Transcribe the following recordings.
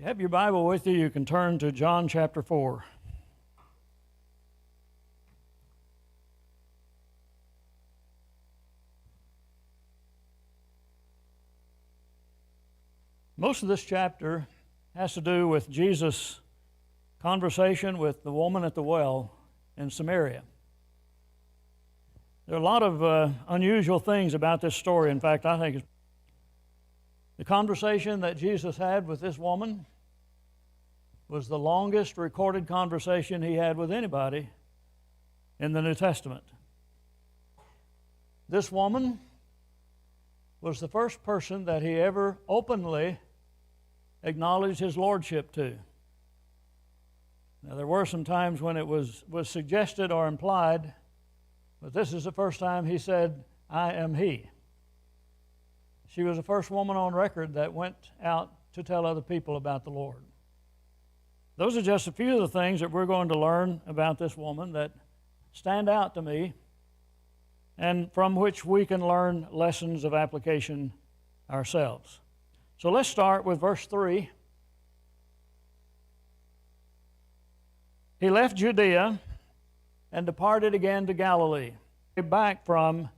you have your Bible with you, you can turn to John chapter 4. Most of this chapter has to do with Jesus' conversation with the woman at the well in Samaria. There are a lot of unusual things about this story. In fact, I think the conversation that Jesus had with this woman was the longest recorded conversation he had with anybody in the New Testament. This woman was the first person that he ever openly acknowledged his lordship to. Now, there were some times when it was suggested or implied, but this is the first time he said, "I am he." She was the first woman on record that went out to tell other people about the Lord. Those are just a few of the things that we're going to learn about this woman that stand out to me and from which we can learn lessons of application ourselves. So let's start with verse 3. He left Judea and departed again to Galilee. Back from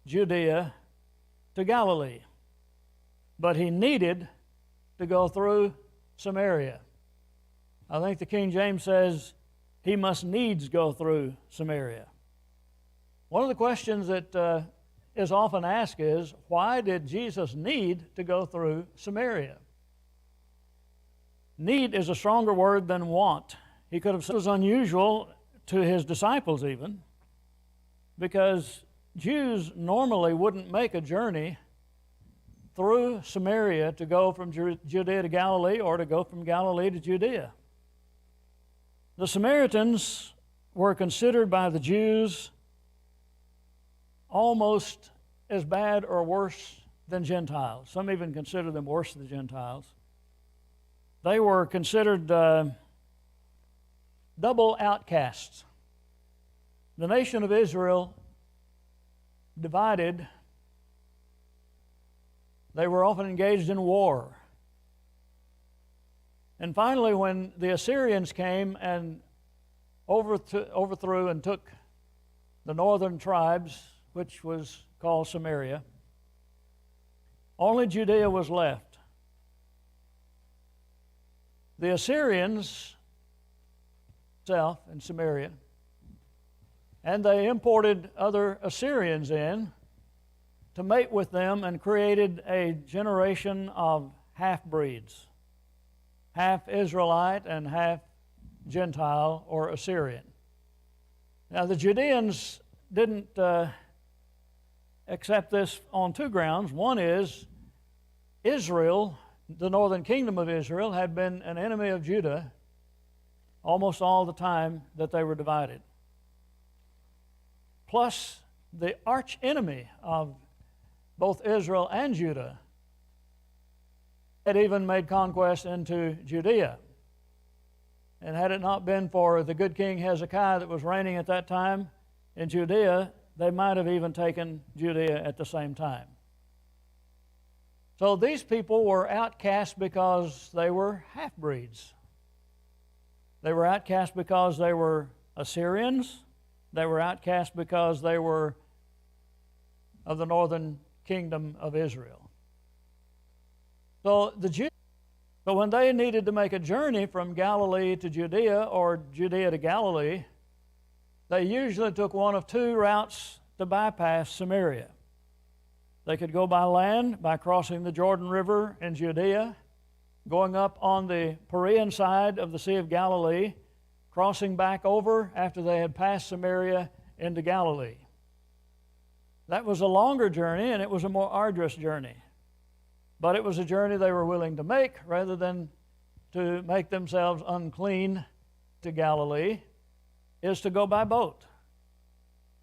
Judea to Galilee. But he needed to go through Samaria. I think the King James says he must needs go through Samaria. One of the questions that is often asked is, why did Jesus need to go through Samaria? Need is a stronger word than want. He could have said it was unusual to his disciples even, because Jews normally wouldn't make a journey through Samaria to go from Judea to Galilee or to go from Galilee to Judea. The Samaritans were considered by the Jews almost as bad or worse than Gentiles. Some even consider them worse than Gentiles. They were considered double outcasts. The nation of Israel divided. They were often engaged in war. And finally, when the Assyrians came and overthrew and took the northern tribes, which was called Samaria, only Judea was left. The Assyrians south in Samaria, and they imported other Assyrians in to mate with them and created a generation of half-breeds, half Israelite and half Gentile or Assyrian. Now the Judeans didn't accept this on two grounds. One is Israel, the northern kingdom of Israel, had been an enemy of Judah almost all the time that they were divided. Plus, the arch enemy of both Israel and Judah had even made conquest into Judea. And had it not been for the good King Hezekiah that was reigning at that time in Judea, they might have even taken Judea at the same time. So these people were outcast because they were half-breeds. They were outcast because they were Assyrians. They were outcast because they were of the northern kingdom of Israel. So the Jews, but when they needed to make a journey from Galilee to Judea or Judea to Galilee, they usually took one of two routes to bypass Samaria. They could go by land by crossing the Jordan River in Judea, going up on the Perean side of the Sea of Galilee, crossing back over after they had passed Samaria into Galilee. That was a longer journey, and it was a more arduous journey. But it was a journey they were willing to make rather than to make themselves unclean to Galilee, is to go by boat.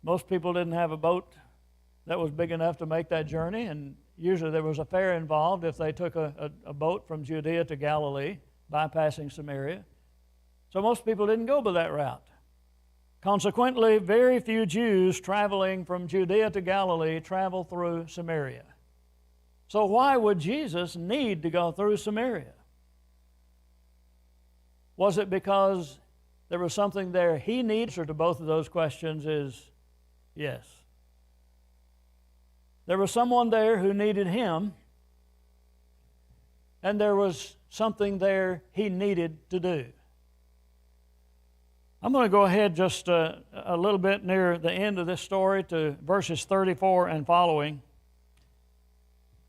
Most people didn't have a boat that was big enough to make that journey, and usually there was a fare involved if they took a boat from Judea to Galilee, bypassing Samaria. So most people didn't go by that route. Consequently, very few Jews traveling from Judea to Galilee travel through Samaria. So why would Jesus need to go through Samaria? Was it because there was something there he needed? The answer to both of those questions is yes. There was someone there who needed him, and there was something there he needed to do. I'm going to go ahead just a little bit near the end of this story to verses 34 and following,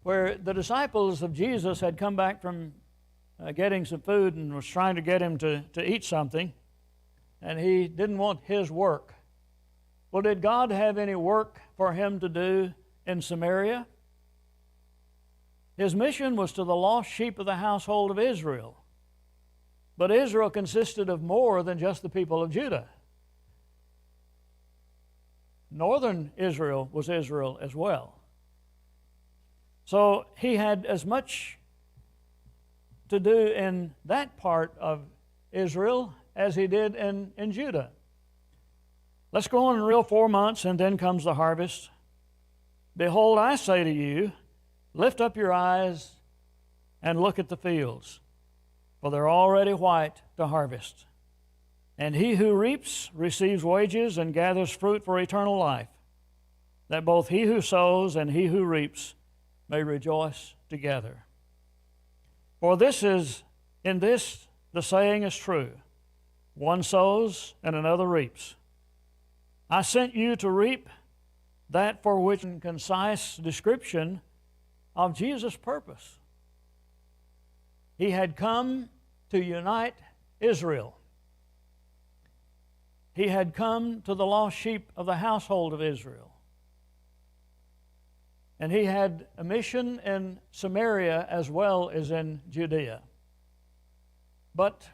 where the disciples of Jesus had come back from getting some food and was trying to get him to eat something, and he didn't want his work. Well, did God have any work for him to do in Samaria? His mission was to the lost sheep of the household of Israel. But Israel consisted of more than just the people of Judah. Northern Israel was Israel as well. So he had as much to do in that part of Israel as he did in Judah. Let's go on and real 4 months, and then comes the harvest. Behold, I say to you, lift up your eyes and look at the fields, for they're already white to harvest. And he who reaps receives wages and gathers fruit for eternal life, that both he who sows and he who reaps may rejoice together. For in this the saying is true, one sows and another reaps. I sent you to reap that for which a concise description of Jesus' purpose. He had come to unite Israel. He had come to the lost sheep of the household of Israel. And he had a mission in Samaria as well as in Judea. But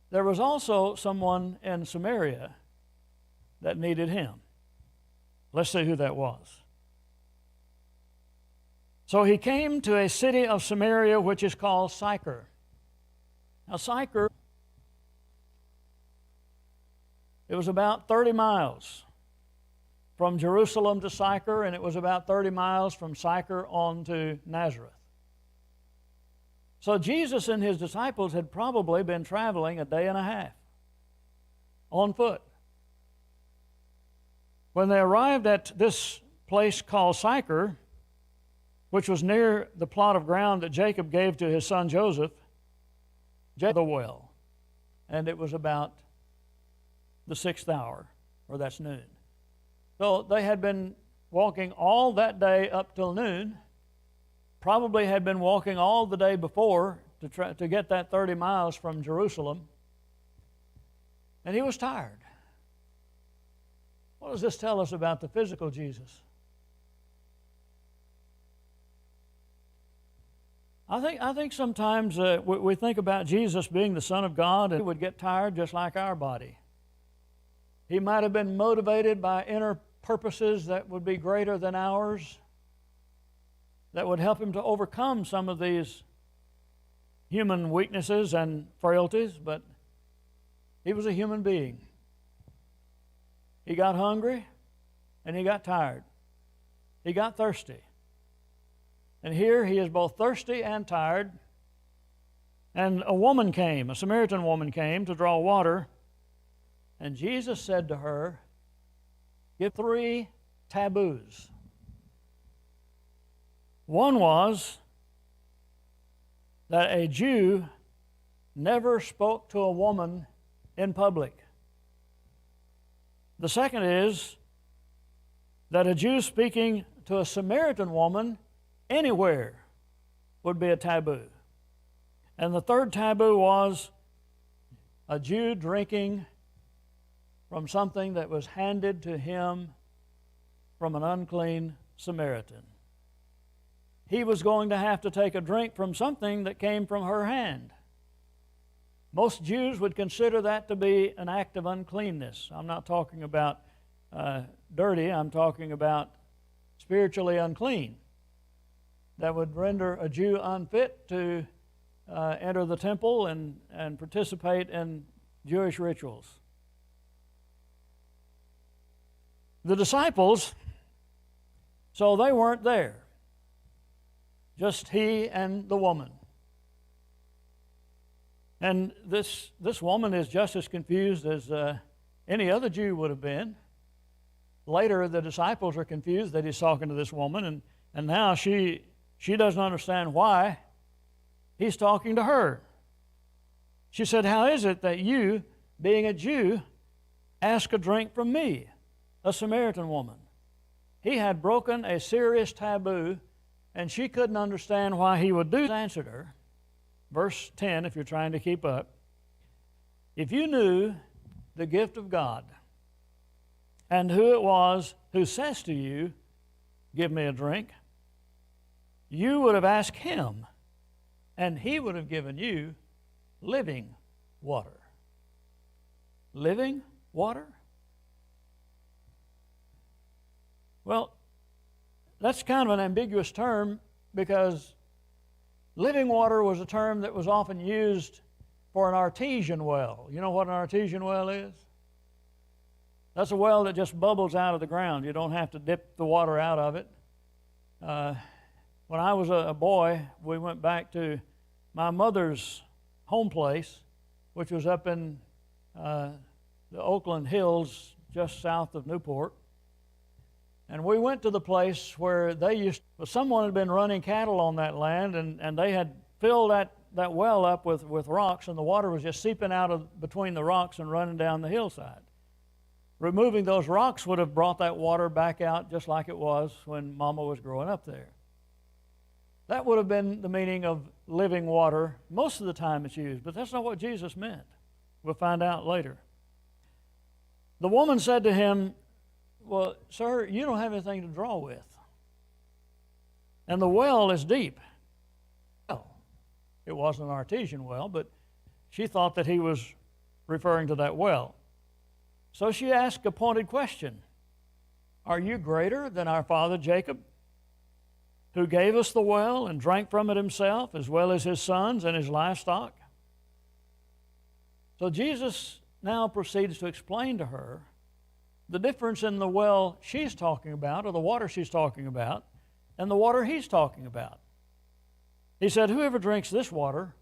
there was also someone in Samaria that needed him. Let's see who that was. So he came to a city of Samaria which is called Sychar. Now Sychar, it was about 30 miles from Jerusalem to Sychar, and it was about 30 miles from Sychar on to Nazareth. So Jesus and his disciples had probably been traveling a day and a half on foot. When they arrived at this place called Sychar, which was near the plot of ground that Jacob gave to his son Joseph, Jacob the well, and it was about the 6th hour, or that's noon. So they had been walking all that day up till noon, probably had been walking all the day before to get that 30 miles from Jerusalem, and he was tired. What does this tell us about the physical Jesus? I think sometimes we think about Jesus being the Son of God, and he would get tired just like our body. He might have been motivated by inner purposes that would be greater than ours, that would help him to overcome some of these human weaknesses and frailties, but he was a human being. He got hungry, and he got tired. He got thirsty. And here he is both thirsty and tired. And a Samaritan woman came to draw water, and Jesus said to her, give 3 taboos. One was that a Jew never spoke to a woman in public. The second is that a Jew speaking to a Samaritan woman anywhere would be a taboo. And the third taboo was a Jew drinking from something that was handed to him from an unclean Samaritan. He was going to have to take a drink from something that came from her hand. Most Jews would consider that to be an act of uncleanness. I'm not talking about dirty, I'm talking about spiritually unclean. That would render a Jew unfit to enter the temple and participate in Jewish rituals. The disciples, so they weren't there. Just he and the woman. And this woman is just as confused as any other Jew would have been. Later, the disciples are confused that he's talking to this woman, and now she doesn't understand why he's talking to her. She said, "How is it that you, being a Jew, ask a drink from me, a Samaritan woman?" He had broken a serious taboo, and she couldn't understand why he would do. He answered her, verse 10, if you're trying to keep up, "If you knew the gift of God and who it was who says to you, 'Give me a drink,' you would have asked him, and he would have given you living water." Living water? Well, that's kind of an ambiguous term, because living water was a term that was often used for an artesian well. You know what an artesian well is? That's a well that just bubbles out of the ground. You don't have to dip the water out of it. When I was a boy, we went back to my mother's home place, which was up in the Oakland Hills, just south of Newport. And we went to the place where someone had been running cattle on that land, and they had filled that well up with rocks, and the water was just seeping out of between the rocks and running down the hillside. Removing those rocks would have brought that water back out just like it was when Mama was growing up there. That would have been the meaning of living water. Most of the time it's used, but that's not what Jesus meant. We'll find out later. The woman said to him, "Well, sir, you don't have anything to draw with, and the well is deep." Well, it wasn't an artesian well, but she thought that he was referring to that well. So she asked a pointed question. "Are you greater than our father Jacob, who gave us the well and drank from it himself, as well as his sons and his livestock?" So Jesus now proceeds to explain to her the difference in the well she's talking about, or the water she's talking about, and the water he's talking about. He said, "Whoever drinks this water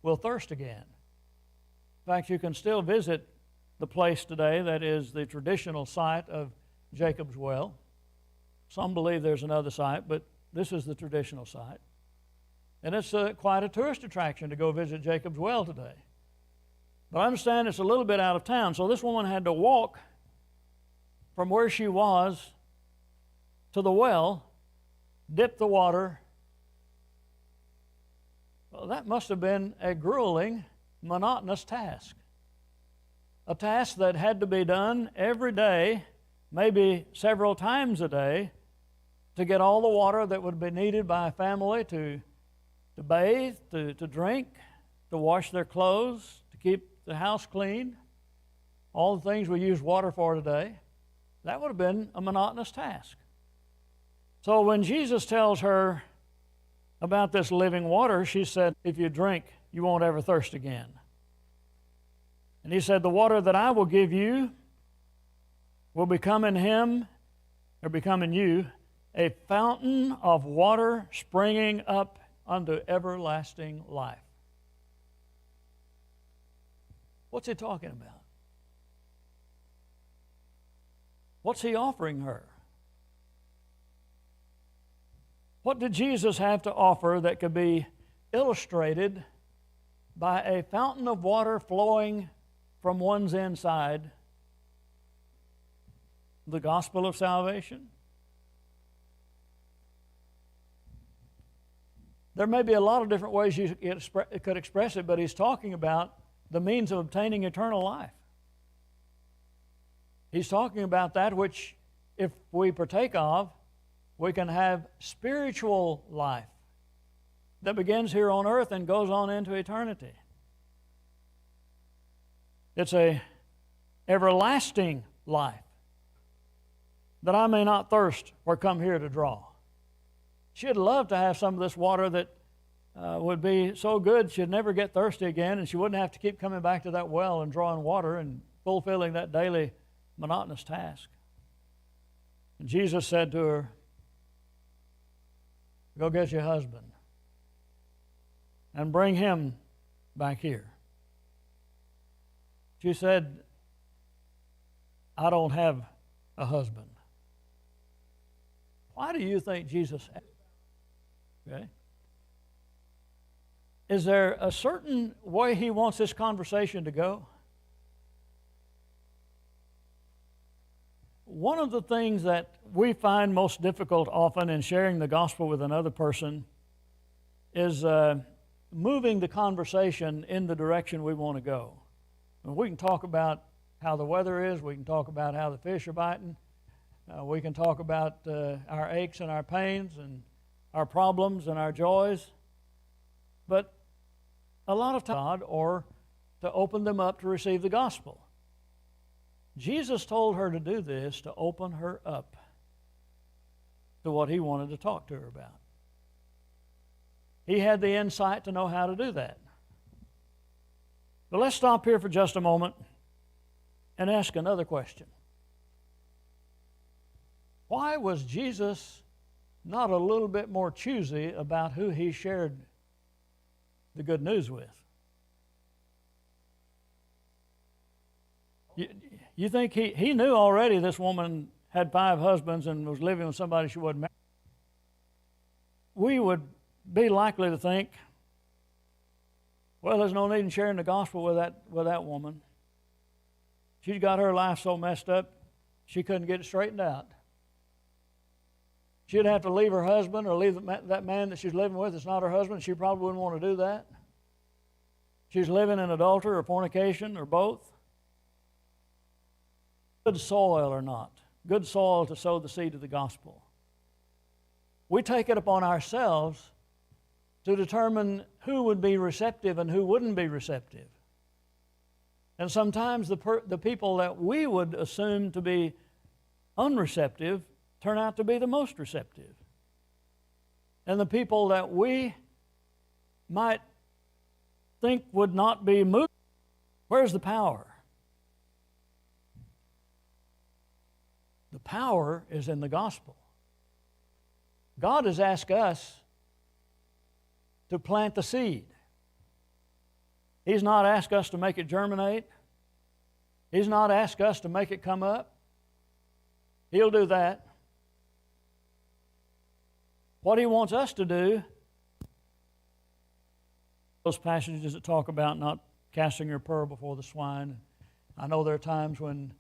will thirst again." In fact, you can still visit the place today that is the traditional site of Jacob's well. Some believe there's another site, but this is the traditional site. And it's quite a tourist attraction to go visit Jacob's well today. But I understand it's a little bit out of town, so this woman had to walk from where she was to the well, dip the water. Well, that must have been a grueling, monotonous task. A task that had to be done every day, maybe several times a day, to get all the water that would be needed by a family to bathe, to drink, to wash their clothes, to keep the house clean, all the things we use water for today. That would have been a monotonous task. So when Jesus tells her about this living water, she said, "If you drink, you won't ever thirst again." And he said, "The water that I will give you will become in him, or become in you, a fountain of water springing up unto everlasting life." What's he talking about? What's he offering her? What did Jesus have to offer that could be illustrated by a fountain of water flowing from one's inside? The gospel of salvation? There may be a lot of different ways you could express it, but he's talking about the means of obtaining eternal life. He's talking about that which, if we partake of, we can have spiritual life that begins here on earth and goes on into eternity. It's a everlasting life, that I may not thirst or come here to draw. She'd love to have some of this water that would be so good she'd never get thirsty again, and she wouldn't have to keep coming back to that well and drawing water and fulfilling that daily monotonous task. And Jesus said to her, "Go get your husband and bring him back here." She said, I don't have a husband. Why do you think Jesus asked? Okay. Is there a certain way he wants this conversation to go? One of the things that we find most difficult often in sharing the gospel with another person is moving the conversation in the direction we want to go. And we can talk about how the weather is. We can talk about how the fish are biting. We can talk about our aches and our pains and our problems and our joys. But a lot of times, or to open them up to receive the gospel. Jesus told her to do this to open her up to what he wanted to talk to her about. He had the insight to know how to do that. But let's stop here for just a moment and ask another question. Why was Jesus not a little bit more choosy about who he shared the good news with? You think he knew already this woman had 5 husbands and was living with somebody she wasn't married? We would be likely to think, well, there's no need in sharing the gospel with that woman. She's got her life so messed up, she couldn't get it straightened out. She'd have to leave her husband or leave that man that she's living with that's not her husband. She probably wouldn't want to do that. She's living in adultery or fornication or both. Good soil or not. Good soil to sow the seed of the gospel. We take it upon ourselves to determine who would be receptive and who wouldn't be receptive. And sometimes the people that we would assume to be unreceptive turn out to be the most receptive. And the people that we might think would not be moved, where's the power? The power is in the gospel. God has asked us to plant the seed. He's not asked us to make it germinate. He's not asked us to make it come up. He'll do that. What he wants us to do, those passages that talk about not casting your pearl before the swine. I know there are times when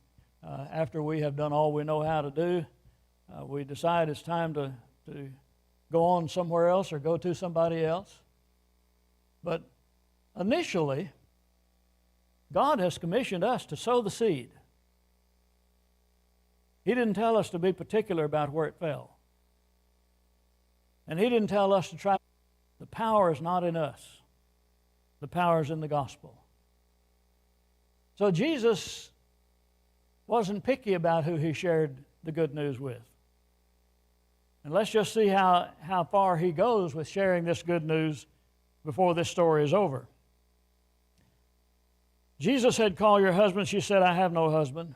after we have done all we know how to do, we decide it's time to go on somewhere else or go to somebody else. But initially, God has commissioned us to sow the seed. He didn't tell us to be particular about where it fell. And he didn't tell us to try. The power is not in us. The power is in the gospel. So Jesus wasn't picky about who he shared the good news with. And let's just see how far he goes with sharing this good news before this story is over. Jesus said, call your husband. She said, I have no husband.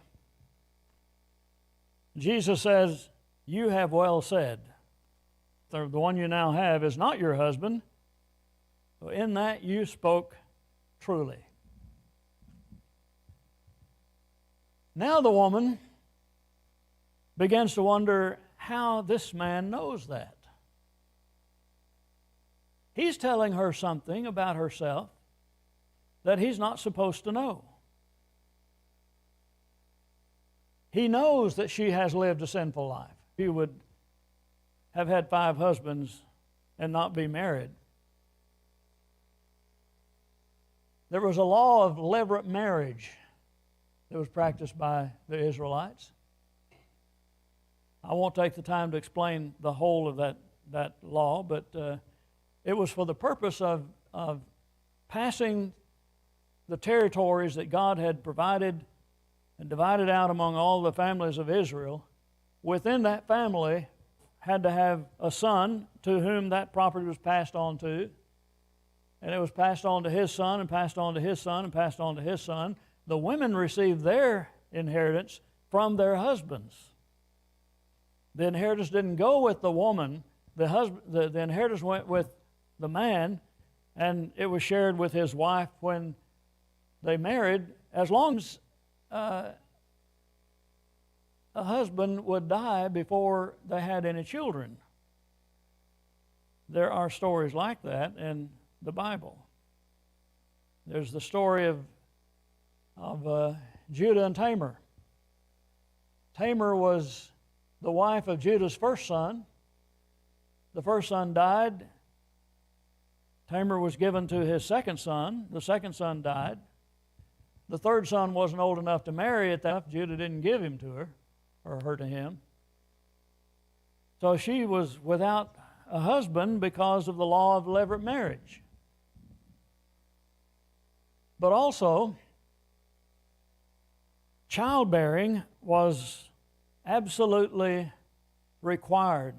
Jesus says, you have well said. The one you now have is not your husband. So in that you spoke truly. Now the woman begins to wonder how this man knows that. He's telling her something about herself that he's not supposed to know. He knows that she has lived a sinful life. She would have had 5 husbands and not be married. There was a law of levirate marriage that was practiced by the Israelites. I won't take the time to explain the whole of that law, but it was for the purpose of passing the territories that God had provided and divided out among all the families of Israel. Within that family had to have a son to whom that property was passed on to, and it was passed on to his son and passed on to his son and passed on to his son. The women received their inheritance from their husbands. The inheritance didn't go with the woman. The inheritance went with the man, and it was shared with his wife when they married, as long as a husband would die before they had any children. There are stories like that in the Bible. There's the story of Judah and Tamar. Tamar was the wife of Judah's first son. The first son died. Tamar was given to his second son. The second son died. The third son wasn't old enough to marry at that. Judah didn't give him to her, or her to him. So she was without a husband because of the law of levirate marriage. But also, childbearing was absolutely required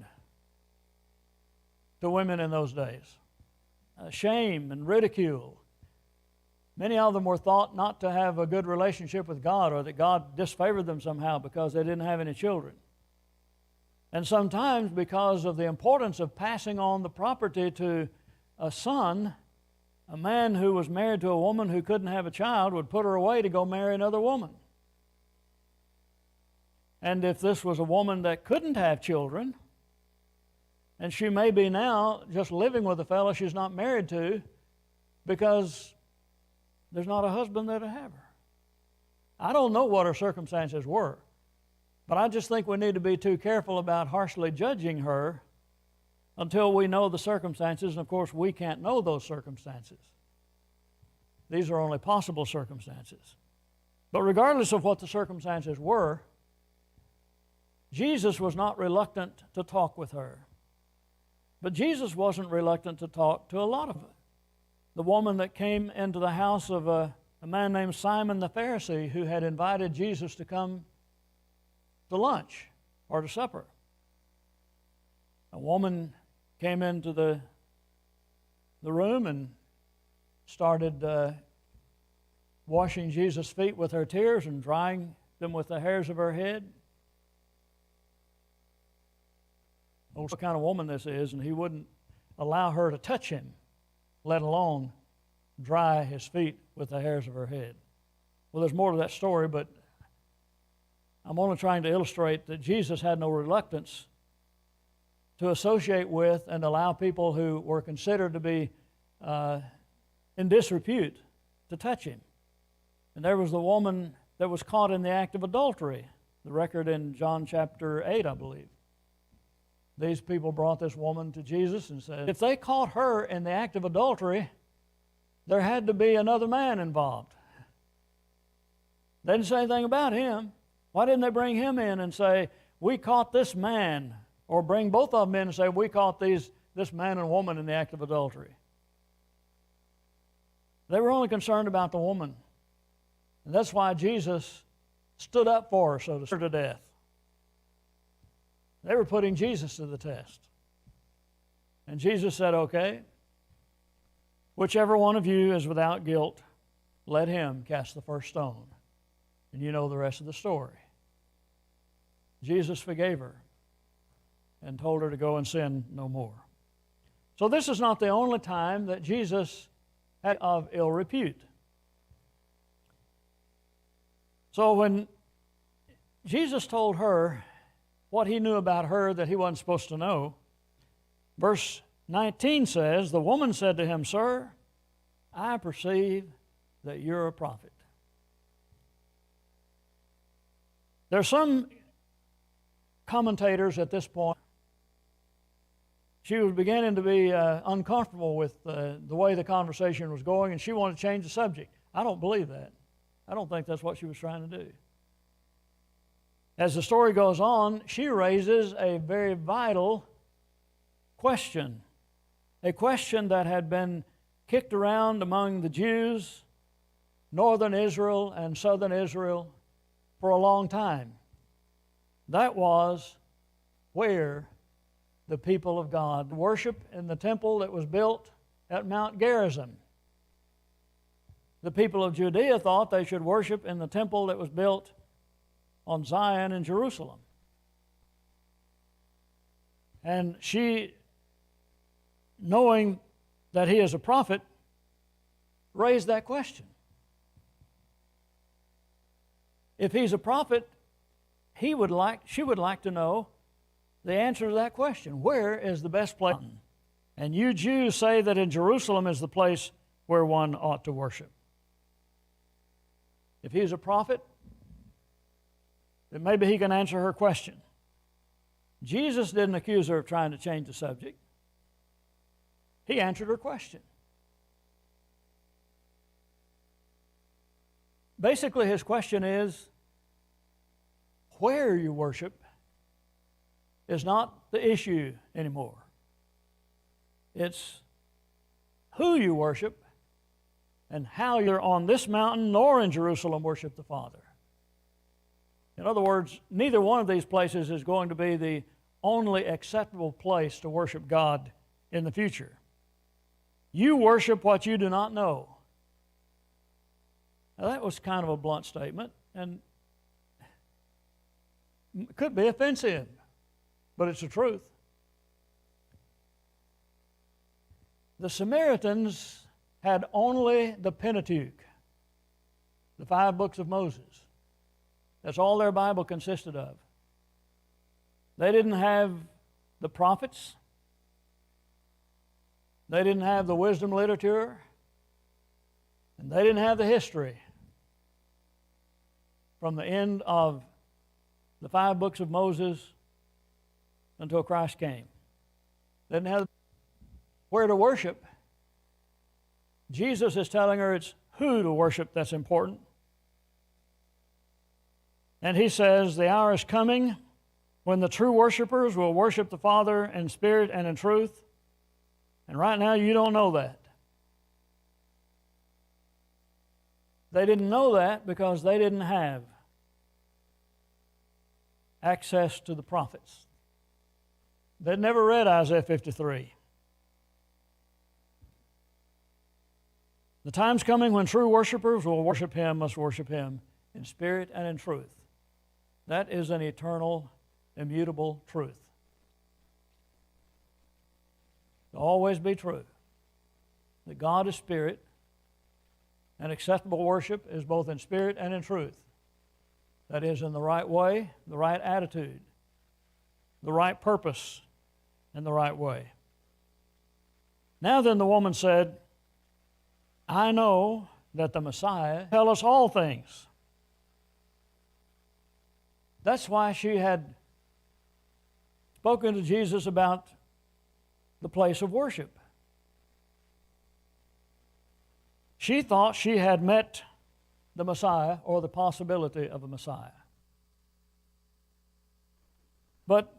to women in those days. Shame and ridicule. Many of them were thought not to have a good relationship with God, or that God disfavored them somehow because they didn't have any children. And sometimes, because of the importance of passing on the property to a son, a man who was married to a woman who couldn't have a child would put her away to go marry another woman. And if this was a woman that couldn't have children, and she may be now just living with a fellow she's not married to because there's not a husband there to have her. I don't know what her circumstances were, but I just think we need to be too careful about harshly judging her until we know the circumstances. And of course, we can't know those circumstances. These are only possible circumstances. But regardless of what the circumstances were, Jesus was not reluctant to talk with her. But Jesus wasn't reluctant to talk to a lot of them. The woman that came into the house of a man named Simon the Pharisee, who had invited Jesus to come to lunch or to supper. A woman came into the room and started washing Jesus' feet with her tears and drying them with the hairs of her head. Oh, what kind of woman this is, and he wouldn't allow her to touch him, let alone dry his feet with the hairs of her head. Well, there's more to that story, but I'm only trying to illustrate that Jesus had no reluctance to associate with and allow people who were considered to be in disrepute to touch him. And there was the woman that was caught in the act of adultery, the record in John chapter 8, I believe. These people brought this woman to Jesus and said, if they caught her in the act of adultery, there had to be another man involved. They didn't say anything about him. Why didn't they bring him in and say, we caught this man? Or bring both of them in and say, we caught this man and woman in the act of adultery. They were only concerned about the woman. And that's why Jesus stood up for her, so to speak, to death. They were putting Jesus to the test. And Jesus said, okay, whichever one of you is without guilt, let him cast the first stone. And you know the rest of the story. Jesus forgave her and told her to go and sin no more. So this is not the only time that Jesus had of ill repute. So when Jesus told her what he knew about her that he wasn't supposed to know, verse 19 says, the woman said to him, Sir, I perceive that you're a prophet. There are some commentators at this point. She was beginning to be uncomfortable with the way the conversation was going, and she wanted to change the subject. I don't believe that. I don't think that's what she was trying to do. As the story goes on, she raises a very vital question, a question that had been kicked around among the Jews, northern Israel and southern Israel, for a long time. That was where the people of God worship in the temple that was built at Mount Gerizim. The people of Judea thought they should worship in the temple that was built on Zion in Jerusalem. And she, knowing that he is a prophet, raised that question. if he's a prophet, she would like to know the answer to that question. Where is the best place? And you Jews say that in Jerusalem is the place where one ought to worship. If he's a prophet, then maybe he can answer her question. Jesus didn't accuse her of trying to change the subject. He answered her question. Basically, his question is, where you worship is not the issue anymore. It's who you worship and how you're on this mountain nor in Jerusalem worship the Father. In other words, neither one of these places is going to be the only acceptable place to worship God in the future. You worship what you do not know. Now, that was kind of a blunt statement, and it could be offensive, but it's the truth. The Samaritans had only the Pentateuch, the 5 books of Moses. That's all their Bible consisted of. They didn't have the prophets. They didn't have the wisdom literature. And they didn't have the history from the end of the 5 books of Moses until Christ came. They didn't have where to worship. Jesus is telling her it's who to worship that's important. And he says, the hour is coming when the true worshipers will worship the Father in spirit and in truth. And right now you don't know that. They didn't know that because they didn't have access to the prophets. They'd never read Isaiah 53. The time's coming when true worshipers will worship him, must worship him in spirit and in truth. That is an eternal, immutable truth. It'll always be true that God is spirit, and acceptable worship is both in spirit and in truth. That is, in the right way, the right attitude, the right purpose, and the right way. Now then, the woman said, I know that the Messiah tell us all things. That's why she had spoken to Jesus about the place of worship. She thought she had met the Messiah or the possibility of a Messiah. But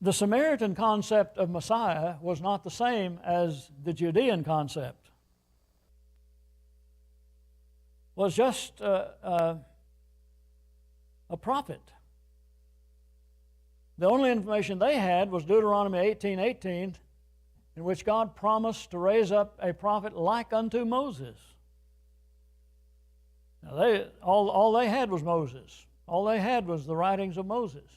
the Samaritan concept of Messiah was not the same as the Judean concept. It was just a prophet. The only information they had was Deuteronomy 18:18, in which God promised to raise up a prophet like unto Moses. Now all they had was Moses. All they had was the writings of Moses.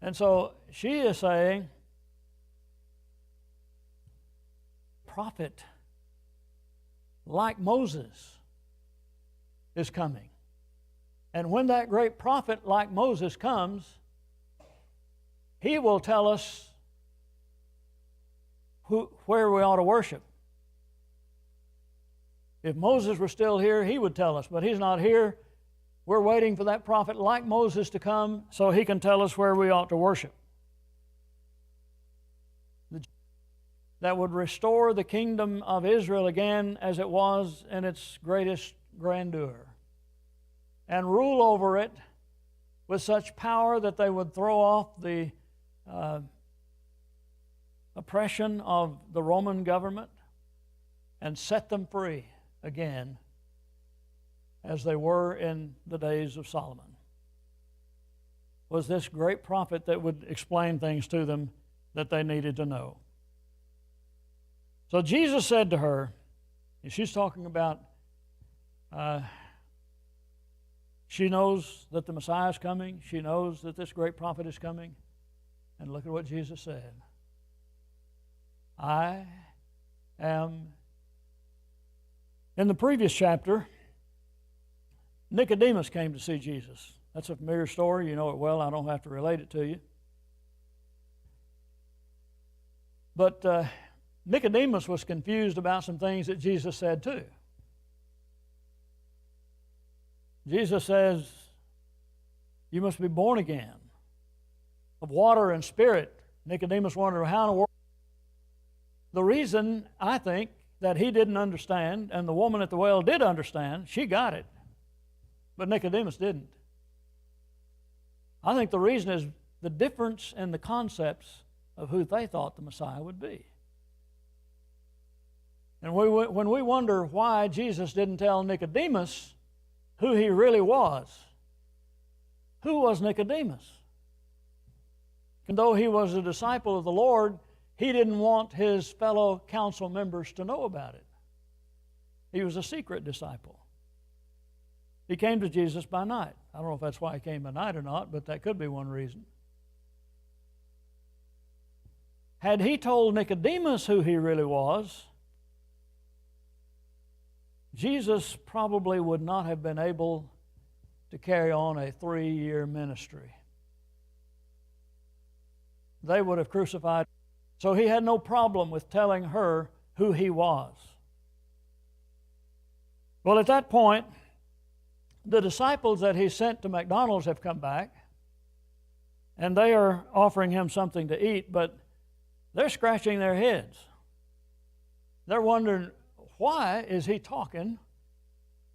And so she is saying, prophet like Moses is coming. And when that great prophet like Moses comes, he will tell us where we ought to worship. If Moses were still here, he would tell us, but he's not here. We're waiting for that prophet like Moses to come so he can tell us where we ought to worship. That would restore the kingdom of Israel again as it was in its greatest grandeur, and rule over it with such power that they would throw off the oppression of the Roman government and set them free again as they were in the days of Solomon. Was this great prophet that would explain things to them that they needed to know. So Jesus said to her, and she's talking about, she knows that the Messiah is coming. She knows that this great prophet is coming. And look at what Jesus said. I am. In the previous chapter, Nicodemus came to see Jesus. That's a familiar story. You know it well. I don't have to relate it to you. But Nicodemus was confused about some things that Jesus said too. Jesus says, you must be born again of water and spirit. Nicodemus wondered, how in the world? The reason, I think, that he didn't understand, and the woman at the well did understand, she got it, but Nicodemus didn't. I think the reason is the difference in the concepts of who they thought the Messiah would be. And when we wonder why Jesus didn't tell Nicodemus who he really was, who was Nicodemus? And though he was a disciple of the Lord, he didn't want his fellow council members to know about it. He was a secret disciple. He came to Jesus by night. I don't know if that's why he came by night or not, but that could be one reason. Had he told Nicodemus who he really was, Jesus probably would not have been able to carry on a 3-year ministry. They would have crucified. So he had no problem with telling her who he was. Well, at that point, the disciples that he sent to McDonald's have come back, and they are offering him something to eat, but they're scratching their heads. They're wondering, why is he talking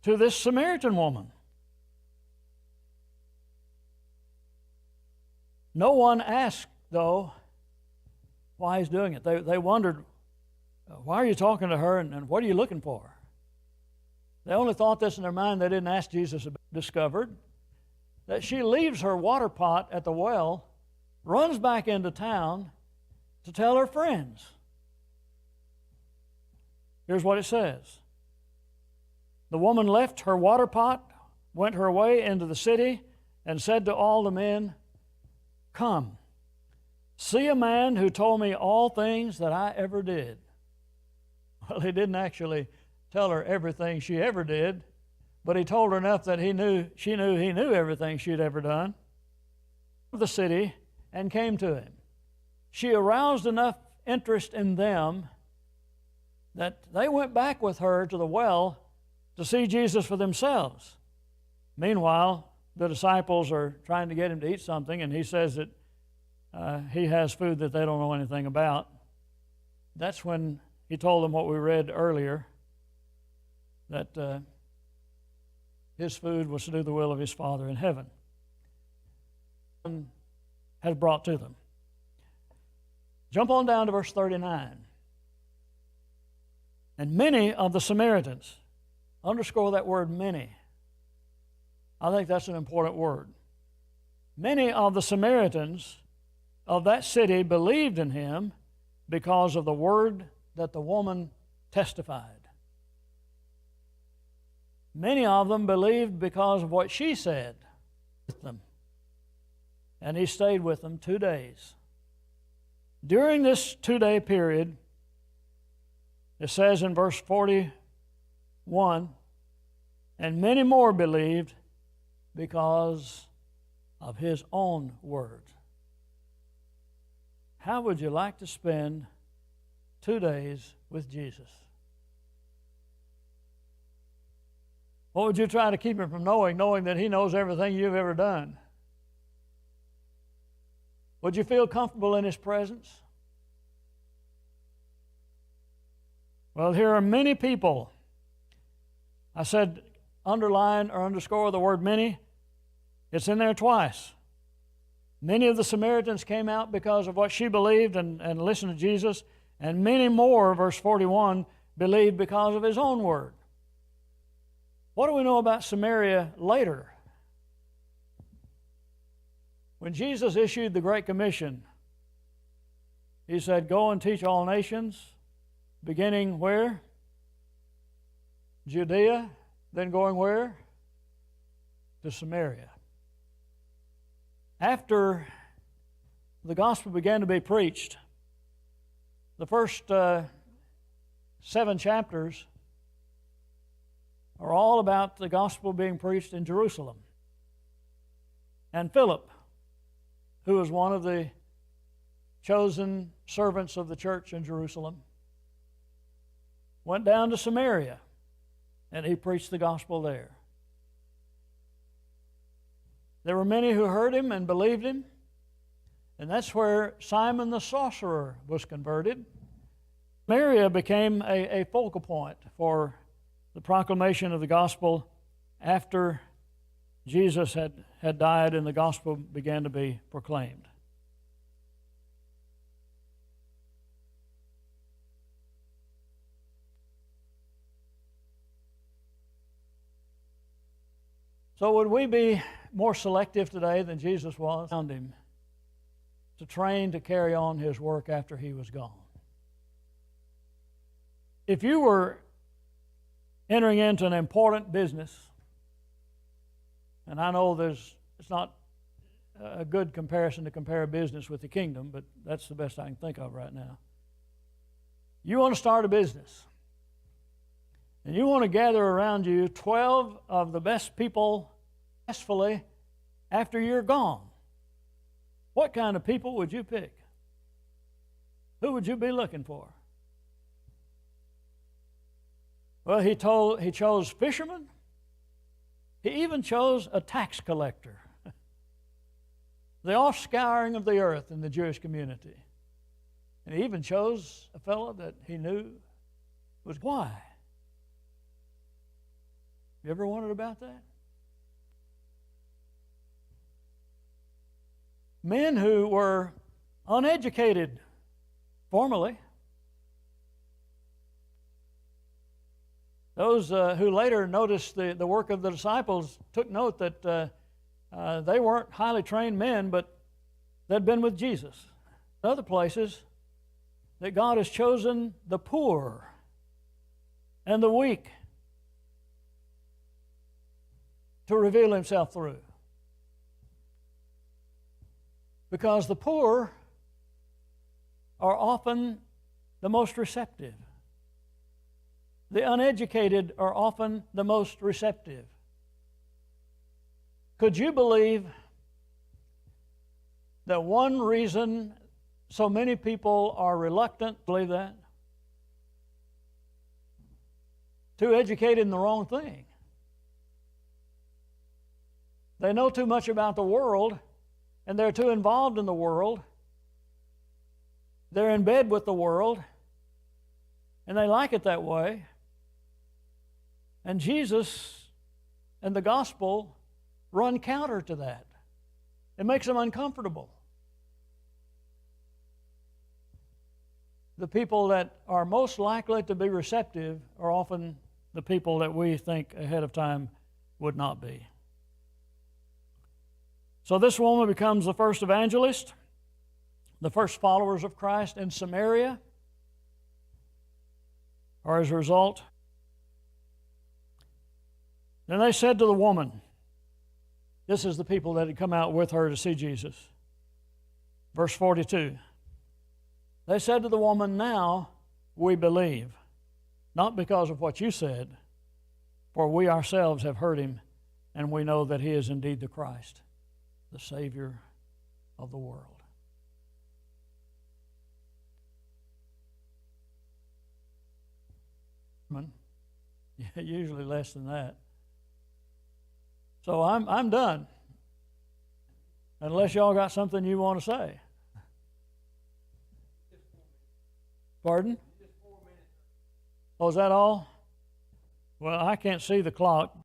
to this Samaritan woman? No one asked, though, why he's doing it. They wondered, why are you talking to her and what are you looking for? They only thought this in their mind. They didn't ask Jesus. Discovered that she leaves her water pot at the well, runs back into town to tell her friends. Here's what it says. The woman left her water pot, went her way into the city, and said to all the men, come, see a man who told me all things that I ever did. Well, he didn't actually tell her everything she ever did, but he told her enough that she knew he knew everything she'd ever done. The city and came to him. She aroused enough interest in them that they went back with her to the well to see Jesus for themselves. Meanwhile, the disciples are trying to get him to eat something, and he says that he has food that they don't know anything about. That's when he told them what we read earlier, that his food was to do the will of his Father in heaven, and has brought to them. Jump on down to verse 39. And many of the Samaritans, underscore that word many. I think that's an important word. Many of the Samaritans of that city believed in him because of the word that the woman testified. Many of them believed because of what she said with them. And he stayed with them 2 days. During this 2-day period, it says in verse 41, and many more believed because of his own word. How would you like to spend 2 days with Jesus? What would you try to keep him from knowing that he knows everything you've ever done? Would you feel comfortable in his presence? Well, here are many people. I said underline or underscore the word many. It's in there twice. Many of the Samaritans came out because of what she believed and listened to Jesus, and many more, verse 41, believed because of his own word. What do we know about Samaria later? When Jesus issued the Great Commission, he said, go and teach all nations, beginning where? Judea, then going where? To Samaria. After the gospel began to be preached, the first 7 chapters, are all about the gospel being preached in Jerusalem. And Philip, who was one of the chosen servants of the church in Jerusalem, went down to Samaria, and he preached the gospel there. There were many who heard him and believed him, and that's where Simon the sorcerer was converted. Samaria became a focal point for the proclamation of the gospel after Jesus had died and the gospel began to be proclaimed. So would we be more selective today than Jesus was? Found him to train to carry on his work after he was gone. If you were entering into an important business, and I know it's not a good comparison to compare a business with the kingdom, but that's the best I can think of right now. You want to start a business, and you want to gather around you 12 of the best people successfully after you're gone. What kind of people would you pick? Who would you be looking for? Well, he chose fishermen. He even chose a tax collector. The offscouring of the earth in the Jewish community. And he even chose a fellow that he knew was why. You ever wondered about that? Men who were uneducated formerly. Those who later noticed the work of the disciples took note that they weren't highly trained men, but they'd been with Jesus. In other places, that God has chosen the poor and the weak to reveal himself through. Because the poor are often the most receptive. The uneducated are often the most receptive. Could you believe that one reason so many people are reluctant to believe that? Too educated in the wrong thing. They know too much about the world, and they're too involved in the world. They're in bed with the world, and they like it that way. And Jesus and the gospel run counter to that. It makes them uncomfortable. The people that are most likely to be receptive are often the people that we think ahead of time would not be. So this woman becomes the first evangelist, the first followers of Christ in Samaria are as a result. Then they said to the woman, this is the people that had come out with her to see Jesus. Verse 42. They said to the woman, now we believe, not because of what you said, for we ourselves have heard him, and we know that he is indeed the Christ, the Savior of the world. Usually less than that. So I'm done. Unless y'all got something you want to say. Pardon? Oh, is that all? Well, I can't see the clock.